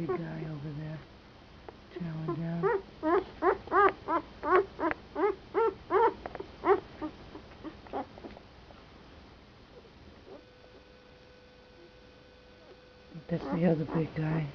big guy over there. Chowing down. That's the other big guy.